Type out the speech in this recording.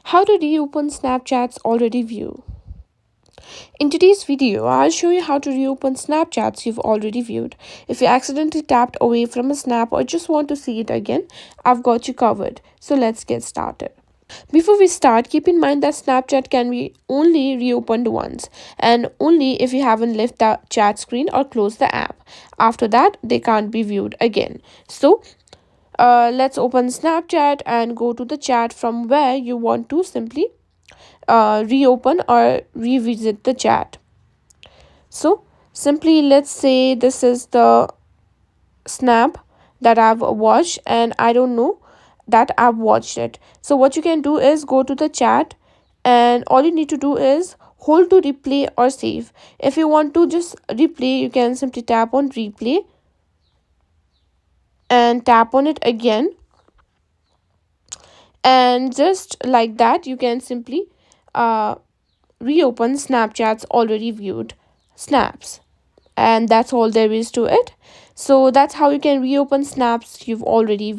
How to reopen Snapchat's already viewed. In today's video, I'll show you how to reopen Snapchats you've already viewed. If you accidentally tapped away from a snap or just want to see it again, I've got you covered. So let's get started. Before we start, keep in mind that Snapchat can be only reopened once and only if you haven't left the chat screen or closed the app. After that, they can't be viewed again. So let's open Snapchat and go to the chat from where you want to simply reopen or revisit the chat. So simply let's say this is the snap that I've watched and I don't know that I've watched it. So what you can do is go to the chat and all you need to do is hold to replay or save. If you want to just replay, you can simply tap on replay and tap on it again, and just like that you can simply uh, reopen Snapchat's already viewed snaps. And that's all there is to it. So that's how you can reopen snaps you've already